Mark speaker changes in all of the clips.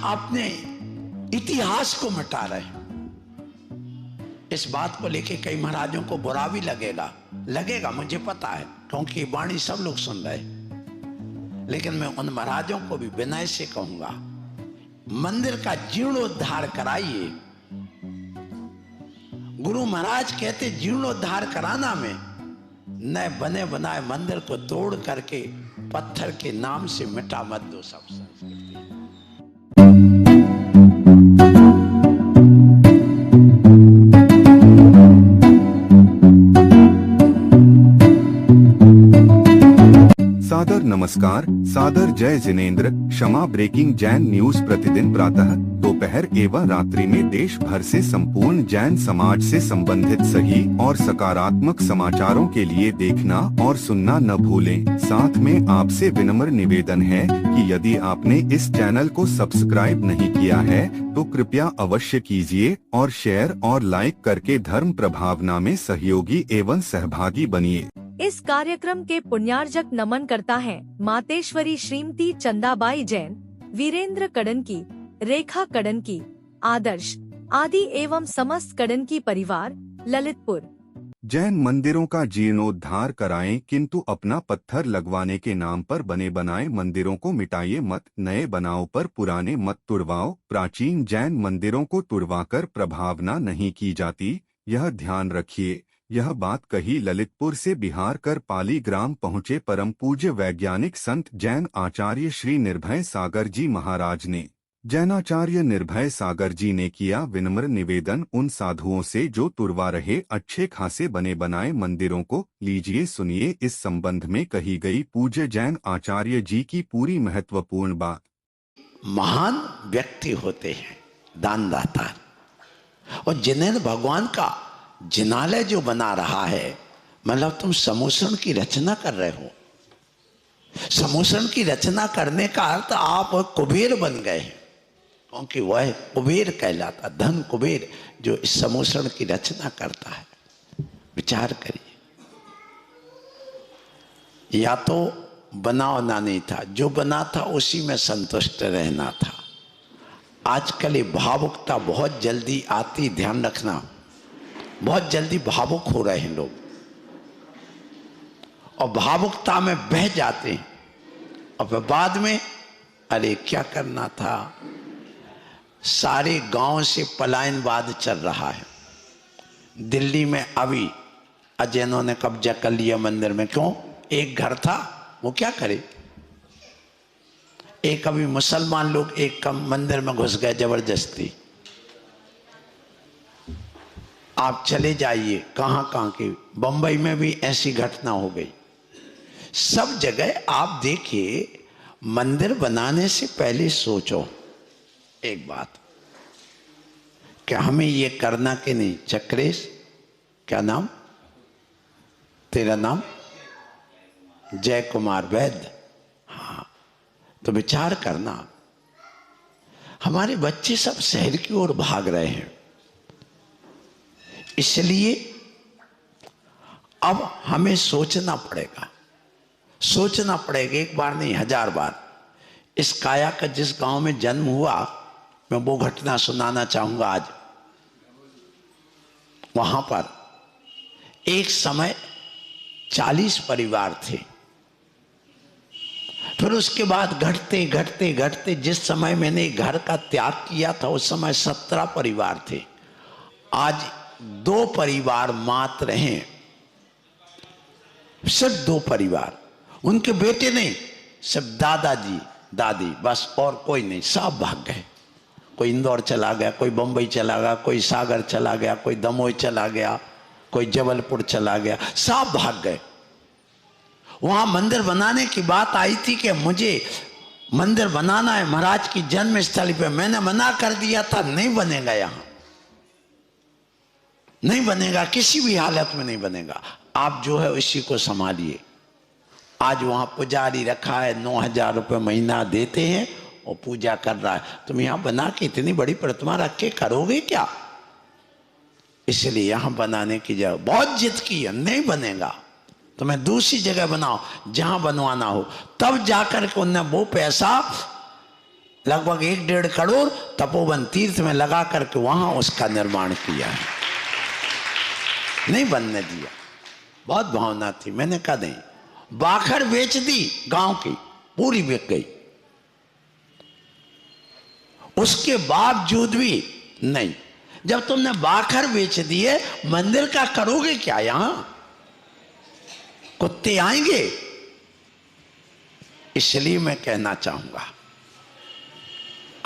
Speaker 1: आपने इतिहास को मिटा रहे हैं। इस बात को लेके कई महाराजों को बुरा भी लगेगा मुझे पता है, क्योंकि वाणी सब लोग सुन रहे हैं। लेकिन मैं उन महाराजों को भी विनय से कहूंगा, मंदिर का जीर्णोद्धार कराइए। गुरु महाराज कहते जीर्णोद्धार कराना में नए बने बनाए मंदिर को तोड़ करके पत्थर के नाम से मिटा मत दो सब संस्कृति।
Speaker 2: सादर नमस्कार, सादर जय जिनेंद्र। क्षमा ब्रेकिंग जैन न्यूज प्रतिदिन प्रातः, दोपहर एवं रात्रि में देश भर से संपूर्ण जैन समाज से संबंधित सही और सकारात्मक समाचारों के लिए देखना और सुनना न भूलें। साथ में आपसे विनम्र निवेदन है कि यदि आपने इस चैनल को सब्सक्राइब नहीं किया है तो कृपया अवश्य कीजिए और शेयर और लाइक करके धर्म प्रभावना में सहयोगी एवं सहभागी बनिए।
Speaker 3: इस कार्यक्रम के पुण्यार्जक नमन करता है मातेश्वरी श्रीमती चंदाबाई जैन, वीरेंद्र कडनकी, रेखा कडनकी, आदर्श आदि एवं समस्त कडनकी परिवार, ललितपुर।
Speaker 2: जैन मंदिरों का जीर्णोद्धार कराएं, किंतु अपना पत्थर लगवाने के नाम पर बने बनाए मंदिरों को मिटाइए मत। नए बनाओ पर पुराने मत तुड़वाओ। प्राचीन जैन मंदिरों को तुड़वाकर प्रभावना नहीं की जाती, यह ध्यान रखिए। यह बात कही ललितपुर से बिहार कर पाली ग्राम पहुँचे परम पूज्य वैज्ञानिक संत जैन आचार्य श्री निर्भय सागर जी महाराज ने। जैनाचार्य निर्भय सागर जी ने किया विनम्र निवेदन उन साधुओं से जो तुड़वा रहे अच्छे खासे बने बनाए मंदिरों को। लीजिए सुनिए इस संबंध में कही गई पूज्य जैन आचार्य जी की पूरी महत्वपूर्ण बात।
Speaker 1: महान व्यक्ति होते हैं दानदाता, और जिन्हें भगवान का जिनालय जो बना रहा है, मतलब तुम समूषण की रचना कर रहे हो। समूषण की रचना करने का अर्थ आप कुबेर बन गए हैं, क्योंकि वह कुबेर कहलाता, धन कुबेर जो इस समूषण की रचना करता है। विचार करिए, या तो बनाना नहीं था, जो बना था उसी में संतुष्ट रहना था। आजकल ये भावुकता बहुत जल्दी आती, ध्यान रखना, बहुत जल्दी भावुक हो रहे हैं लोग और भावुकता में बह जाते हैं, और फिर बाद में अरे क्या करना था। सारे गांव से पलायनवाद चल रहा है। दिल्ली में अभी अजैनों ने कब्जा कर लिया मंदिर में। क्यों? एक घर था, वो क्या करे। एक अभी मुसलमान लोग एक कम मंदिर में घुस गए जबरदस्ती। आप चले जाइए कहां की, बंबई में भी ऐसी घटना हो गई। सब जगह आप देखिए, मंदिर बनाने से पहले सोचो एक बात, क्या हमें ये करना कि नहीं। चक्रेश, क्या नाम तेरा? नाम जय कुमार वैद्य। हाँ, तो विचार करना, हमारे बच्चे सब शहर की ओर भाग रहे हैं, इसलिए अब हमें सोचना पड़ेगा, एक बार नहीं 1000 बार। इस काया का जिस गांव में जन्म हुआ, मैं वो घटना सुनाना चाहूंगा आज। वहां पर एक समय 40 परिवार थे। फिर उसके बाद घटते घटते घटते जिस समय मैंने घर का त्याग किया था उस समय 17 परिवार थे। आज 2 परिवार मात्र हैं, सिर्फ 2 परिवार। उनके बेटे नहीं, सिर्फ दादाजी दादी, बस, और कोई नहीं। सब भाग गए। कोई इंदौर चला गया, कोई बंबई चला गया, कोई सागर चला गया, कोई दमोह चला गया, कोई जबलपुर चला गया, सब भाग गए। वहां मंदिर बनाने की बात आई थी कि मुझे मंदिर बनाना है महाराज की जन्म स्थली पे। मैंने मना कर दिया था, नहीं बनेगा, यहां नहीं बनेगा, किसी भी हालत में नहीं बनेगा। आप जो है इसी को संभालिए। आज वहां पुजारी रखा है, 9000 रुपये महीना देते हैं और पूजा कर रहा है। तुम यहां बना के इतनी बड़ी प्रतिमा रख के करोगे क्या? इसलिए यहां बनाने की जगह बहुत जिद की है, नहीं बनेगा। तुम्हें दूसरी जगह बनाओ जहां बनवाना हो, तब जाकर के उन्हें वो पैसा लगभग 1-1.5 करोड़ तपोवन तीर्थ में लगा करके वहां उसका निर्माण किया है, नहीं बनने दिया। बहुत भावना थी, मैंने कहा नहीं। बाखर बेच दी गांव की, पूरी बिक गई। उसके बावजूद भी नहीं। जब तुमने बाखर बेच दिए, मंदिर का करोगे क्या? यहां कुत्ते आएंगे। इसलिए मैं कहना चाहूंगा,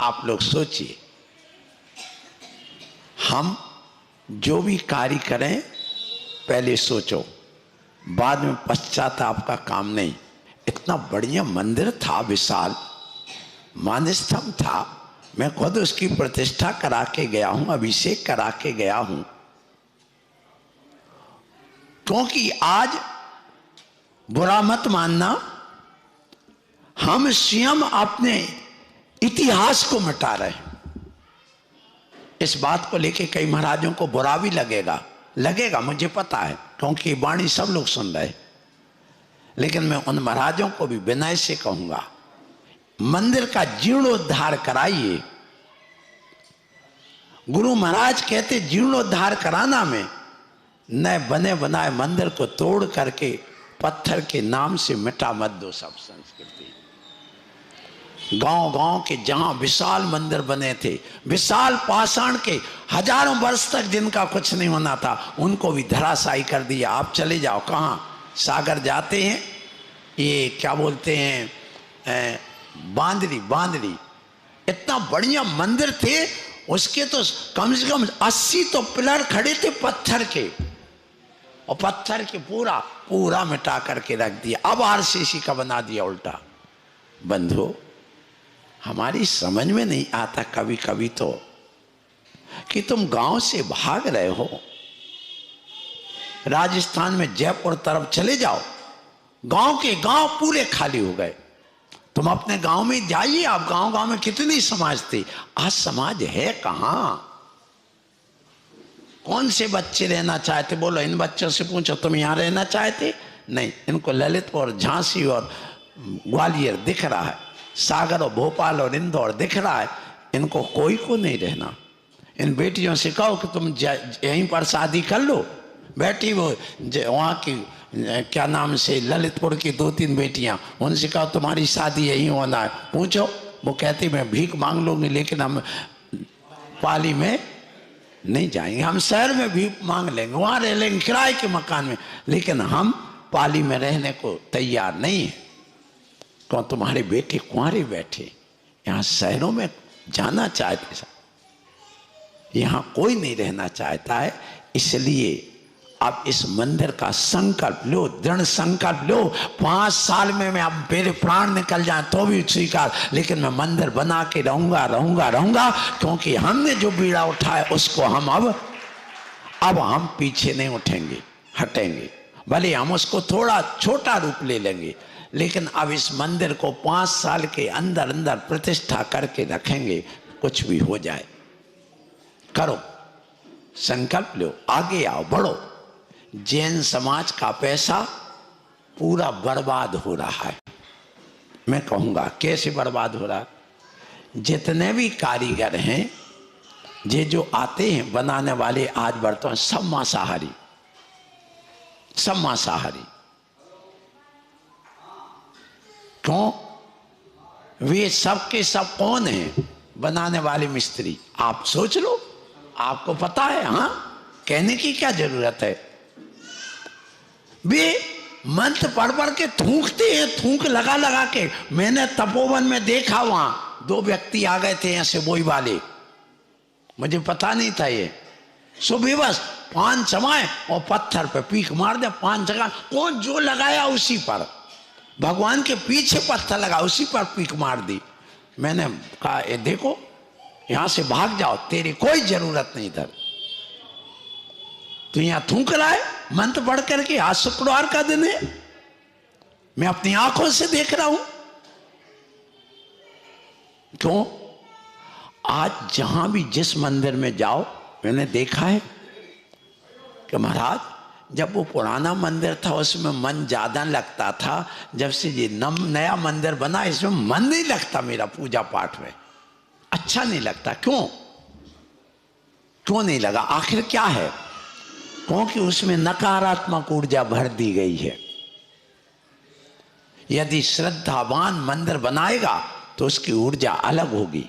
Speaker 1: आप लोग सोचिए, हम जो भी कार्य करें पहले सोचो, बाद में पश्चाताप का काम नहीं। इतना बढ़िया मंदिर था, विशाल मानस्तंभ था। मैं खुद उसकी प्रतिष्ठा करा के गया हूं, अभिषेक करा के गया हूं। क्योंकि आज बुरा मत मानना, हम स्वयं अपने इतिहास को मिटा रहे हैं। इस बात को लेके कई महाराजों को बुरा भी लगेगा, मुझे पता है, क्योंकि वाणी सब लोग सुन रहे। लेकिन मैं उन महाराजों को भी विनय से कहूंगा, मंदिर का जीर्णोद्धार कराइए। गुरु महाराज कहते जीर्णोद्धार कराना में नए बने बनाए मंदिर को तोड़ करके पत्थर के नाम से मिटा मत दो सब संस्कृति। गांव के जहां विशाल मंदिर बने थे, विशाल पाषाण के, हजारों वर्ष तक जिनका कुछ नहीं होना था, उनको भी धराशायी कर दिया। आप चले जाओ, कहां सागर जाते हैं, ये क्या बोलते हैं, बांदरी। इतना बढ़िया मंदिर थे, उसके तो कम से कम 80 तो पिलर खड़े थे पत्थर के, और पत्थर के पूरा मिटा करके रख दिया। अब आरसीसी का बना दिया उल्टा। बंधु, हमारी समझ में नहीं आता कभी कभी तो कि तुम गांव से भाग रहे हो। राजस्थान में जयपुर तरफ चले जाओ, गांव के गांव पूरे खाली हो गए। तुम अपने गांव में जाइए, आप गांव में कितनी समाज थी, आज समाज है कहां? कौन से बच्चे रहना चाहते? बोलो, इन बच्चों से पूछो, तुम यहां रहना चाहते? नहीं, इनको ललितपुर, झांसी और ग्वालियर दिख रहा है, सागर और भोपाल और इंदौर दिख रहा है। इनको कोई को नहीं रहना। इन बेटियों से कहो कि तुम यहीं पर शादी कर लो। बेटी वो वहाँ की क्या नाम से ललितपुर की 2-3 बेटियां, उनसे कहो तुम्हारी शादी यहीं होना है, पूछो। वो कहती मैं भीख मांग लूंगी, लेकिन हम पाली में नहीं जाएंगे, हम शहर में भीख मांग लेंगे, वहां रह लेंगे किराए के मकान में, लेकिन हम पाली में रहने को तैयार नहीं है। क्यों? तुम्हारे बेटे कुंवारे बैठे, यहाँ शहरों में जाना चाहते, यहाँ कोई नहीं रहना चाहता है। इसलिए अब इस मंदिर का संकल्प लो, दृढ़ संकल्प लो। 5 साल में मैं, अब मेरे प्राण निकल जाए तो भी स्वीकार, लेकिन मैं मंदिर बना के रहूंगा, क्योंकि हमने जो बीड़ा उठाया उसको हम अब हम पीछे नहीं उठेंगे, हटेंगे। भले हम उसको थोड़ा छोटा रूप ले लेंगे, लेकिन अब इस मंदिर को 5 साल के अंदर प्रतिष्ठा करके रखेंगे, कुछ भी हो जाए। करो, संकल्प लो, आगे आओ, बढ़ो। जैन समाज का पैसा पूरा बर्बाद हो रहा है। मैं कहूंगा कैसे बर्बाद हो रहा है? जितने भी कारीगर हैं, ये जो आते हैं बनाने वाले, आज बर्तन सब मांसाहारी। क्यों? वे सब के सब कौन हैं बनाने वाले मिस्त्री? आप सोच लो, आपको पता है। हाँ, कहने की क्या जरूरत है? वे मंत्र पढ़ के थूकते हैं, थूक लगा के। मैंने तपोवन में देखा, वहां 2 व्यक्ति आ गए थे ऐसे बोई वाले, मुझे पता नहीं था ये। सुबह बस पान चमाए और पत्थर पे पीक मार दे, पान चगा, कौन जो लगाया उसी पर, भगवान के पीछे पत्थर लगा उसी पर पीक मार दी। मैंने कहा ये देखो, यहां से भाग जाओ, तेरी कोई जरूरत नहीं इधर। तो यहां थूक रहा है मंत्र पढ़ करके। आज शुक्रवार का दिन है, मैं अपनी आंखों से देख रहा हूं। क्यों? आज जहां भी जिस मंदिर में जाओ, मैंने देखा है कि महाराज जब वो पुराना मंदिर था उसमें मन ज्यादा लगता था। जब से ये नया मंदिर बना, इसमें मन नहीं लगता मेरा पूजा पाठ में। अच्छा नहीं लगता। क्यों क्यों नहीं लगा? आखिर क्या है? क्योंकि उसमें नकारात्मक ऊर्जा भर दी गई है। यदि श्रद्धावान मंदिर बनाएगा तो उसकी ऊर्जा अलग होगी,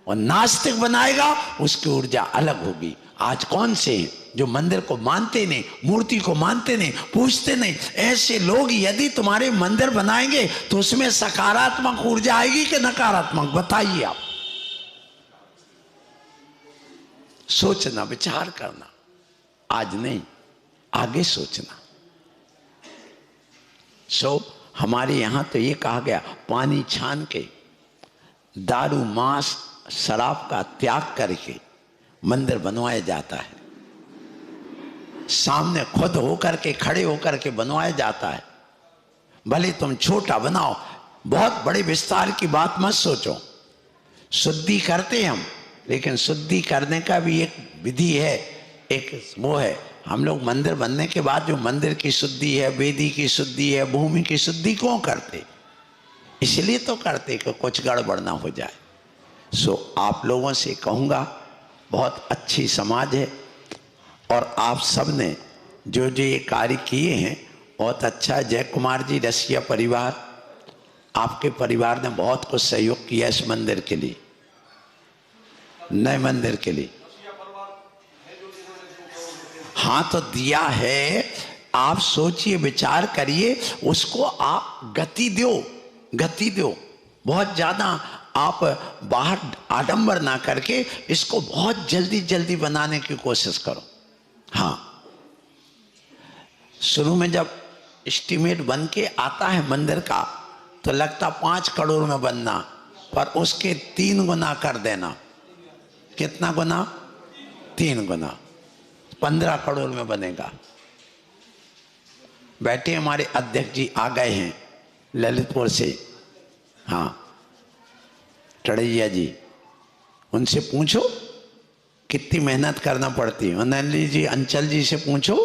Speaker 1: और नास्तिक बनाएगा उसकी ऊर्जा अलग होगी। आज कौन से हैं जो मंदिर को मानते नहीं, मूर्ति को मानते नहीं, पूजते नहीं? ऐसे लोग यदि तुम्हारे मंदिर बनाएंगे तो उसमें सकारात्मक ऊर्जा आएगी कि नकारात्मक? बताइए आप। सोचना, विचार करना, आज नहीं आगे सोचना। हमारे यहां तो ये कहा गया, पानी छान के, दारू मांस शराब का त्याग करके मंदिर बनवाया जाता है। सामने खुद होकर के, खड़े होकर के बनवाया जाता है। भले तुम छोटा बनाओ, बहुत बड़े विस्तार की बात मत सोचो। शुद्धि करते हम, लेकिन शुद्धि करने का भी एक विधि है, एक वो है। हम लोग मंदिर बनने के बाद जो मंदिर की शुद्धि है, वेदी की शुद्धि है, भूमि की शुद्धि क्यों करते? इसलिए तो करते कि कुछ गड़बड़ ना हो जाए। आप लोगों से कहूँगा, बहुत अच्छी समाज है, और आप सब ने जो जो ये कार्य किए हैं बहुत अच्छा। जय कुमार जी, रसिया परिवार, आपके परिवार ने बहुत कुछ सहयोग किया इस मंदिर के लिए, नए मंदिर के लिए। हाँ तो दिया है, आप सोचिए, विचार करिए, उसको आप गति दो, गति दो। बहुत ज्यादा आप बाहर आडंबर ना करके इसको बहुत जल्दी जल्दी बनाने की कोशिश करो। हाँ, शुरू में जब एस्टीमेट बन के आता है मंदिर का तो लगता 5 करोड़ में बनना, पर उसके 3 गुना कर देना। कितना गुना? 3 गुना, 15 करोड़ में बनेगा। बैठे हमारे अध्यक्ष जी आ गए हैं ललितपुर से, हाँ, टड़ैया जी, उनसे पूछो कितनी मेहनत करना पड़ती है। नंदी जी, अंचल जी से पूछो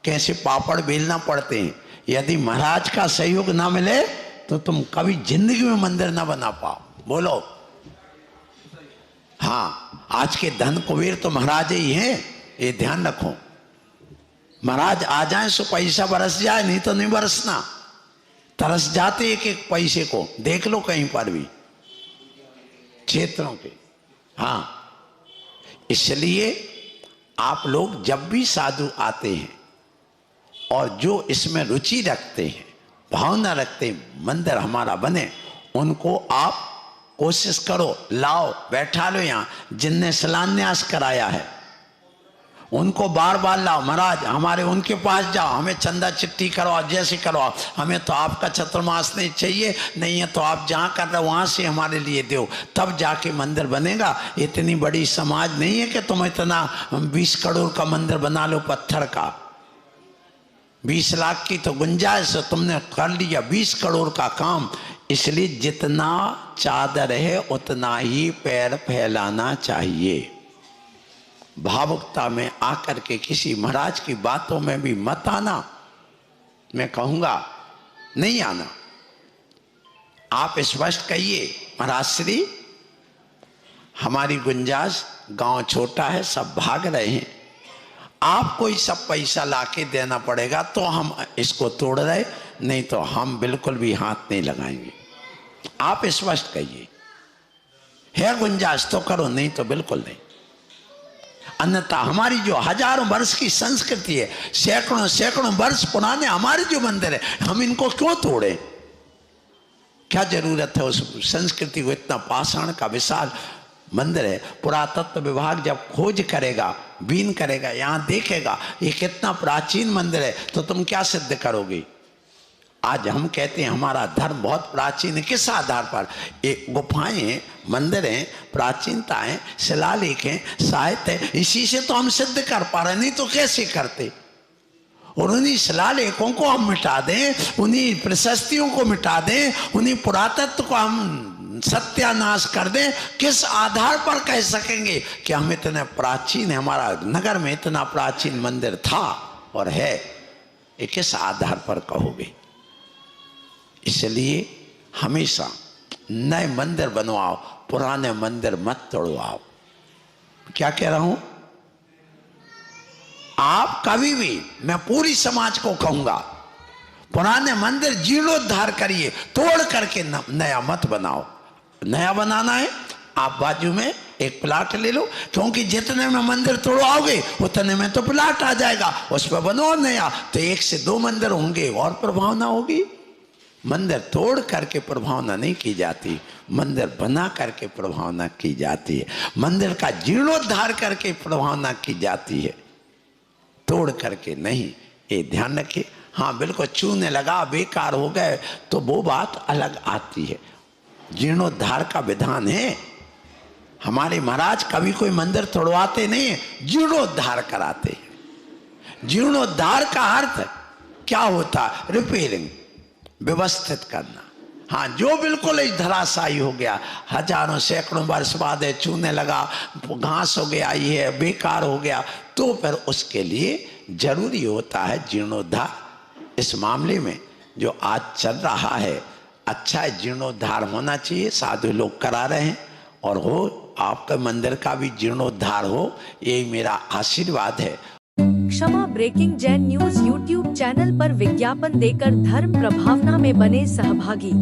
Speaker 1: कैसे पापड़ बेलना पड़ते हैं। यदि महाराज का सहयोग ना मिले तो तुम कभी जिंदगी में मंदिर ना बना पाओ। बोलो। हाँ, आज के धन कुबेर तो महाराज ही हैं, ये ध्यान रखो। महाराज आ जाए सो पैसा बरस जाए, नहीं तो नहीं बरसना। तरस जाते एक एक पैसे को, देख लो कहीं पर भी क्षेत्रों के। हाँ, इसलिए आप लोग जब भी साधु आते हैं और जो इसमें रुचि रखते हैं, भावना रखते हैं, मंदिर हमारा बने, उनको आप कोशिश करो, लाओ, बैठा लो। यहाँ जिनने शिलान्यास कराया है उनको बार बार लाओ। महाराज हमारे उनके पास जाओ, हमें चंदा चिट्ठी करवाओ, जैसे करवाओ, हमें तो आपका चतुर्मास नहीं चाहिए, नहीं है तो आप जहाँ कर रहे हो वहाँ से हमारे लिए दो, तब जाके मंदिर बनेगा। इतनी बड़ी समाज नहीं है कि तुम इतना 20 करोड़ का मंदिर बना लो पत्थर का। 20 लाख की तो गुंजाइश है, तुमने कर लिया 20 करोड़ का काम। इसलिए जितना चादर है उतना ही पैर फैलाना चाहिए। भावुकता में आकर के किसी महाराज की बातों में भी मत आना, मैं कहूंगा नहीं आना। आप स्पष्ट कहिए, महाराज श्री हमारी गुंजाइश, गांव छोटा है, सब भाग रहे हैं, आपको ही सब पैसा लाके देना पड़ेगा तो हम इसको तोड़ रहे, नहीं तो हम बिल्कुल भी हाथ नहीं लगाएंगे। आप स्पष्ट कहिए, है गुंजाइश तो करो, नहीं तो बिल्कुल नहीं। अन्यथा हमारी जो हजारों वर्ष की संस्कृति है, सैकड़ों सैकड़ों वर्ष पुराने हमारे जो मंदिर है, हम इनको क्यों तोड़े? क्या जरूरत है उस संस्कृति को? इतना पाषाण का विशाल मंदिर है। पुरातत्व विभाग जब खोज करेगा, बीन करेगा, यहाँ देखेगा ये कितना प्राचीन मंदिर है, तो तुम क्या सिद्ध करोगे? आज हम कहते हैं हमारा धर्म बहुत प्राचीन है, किस आधार पर? ये गुफाएं, मंदिर हैं, प्राचीनता है, शिलालेख हैं, साहित्य है, इसी से तो हम सिद्ध कर पा रहे, नहीं तो कैसे करते? और उन्हीं शिलालेखों को हम मिटा दें, उन्हीं प्रशस्तियों को मिटा दें, उन्हीं पुरातत्व को हम सत्यानाश कर दें, किस आधार पर कह सकेंगे कि हम इतने प्राचीन है, हमारा नगर में इतना प्राचीन मंदिर था और है? ये किस आधार पर कहोगे? इसलिए हमेशा नए मंदिर बनवाओ, पुराने मंदिर मत तोड़वाओ। क्या कह रहा हूं? आप कभी भी, मैं पूरी समाज को कहूंगा, पुराने मंदिर जीर्णोद्धार करिए, तोड़ करके नया मत बनाओ। नया बनाना है, आप बाजू में एक प्लाट ले लो, क्योंकि जितने में मंदिर तोड़वाओगे उतने में तो प्लाट आ जाएगा, उस पर बनाओ नया, तो 1 से 2 मंदिर होंगे और प्रभावना होगी। मंदिर तोड़ करके प्रभावना नहीं की जाती, मंदिर बना करके प्रभावना की जाती है। मंदिर का जीर्णोद्धार करके प्रभावना की जाती है, तोड़ करके नहीं। ये ध्यान रखिए। हाँ बिल्कुल, चूने लगा बेकार हो गए तो वो बात अलग आती है। जीर्णोद्धार का विधान है। हमारे महाराज कभी कोई मंदिर तोड़वाते नहीं, जीर्णोद्धार कराते हैं। जीर्णोद्धार का अर्थ क्या होता? रिपेयरिंग, व्यवस्थित करना। हाँ, जो बिल्कुल ही धराशायी हो गया, हजारों सैकड़ों वर्ष बाद है, चूने लगा, घास हो गया, ये बेकार हो गया, तो फिर उसके लिए जरूरी होता है जीर्णोद्धार। इस मामले में जो आज चल रहा है, अच्छा है, जीर्णोद्धार होना चाहिए। साधु लोग करा रहे हैं, और हो आपके मंदिर का भी जीर्णोद्धार हो, यही मेरा आशीर्वाद है।
Speaker 3: क्षमा breaking Jain news YouTube channel पर विज्ञापन देकर धर्म प्रभावना में बने सहभागी।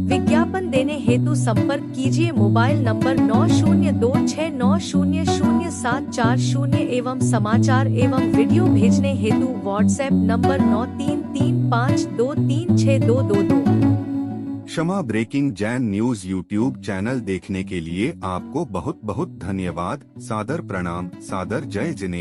Speaker 3: विज्ञापन देने हेतु संपर्क कीजिए मोबाइल नंबर 9026900740 एवं समाचार एवं वीडियो भेजने हेतु व्हाट्सएप नंबर 9335236222।
Speaker 2: क्षमा breaking Jain news YouTube channel देखने के लिए आपको बहुत बहुत धन्यवाद। सादर प्रणाम, सादर जय जिनेन्द्र।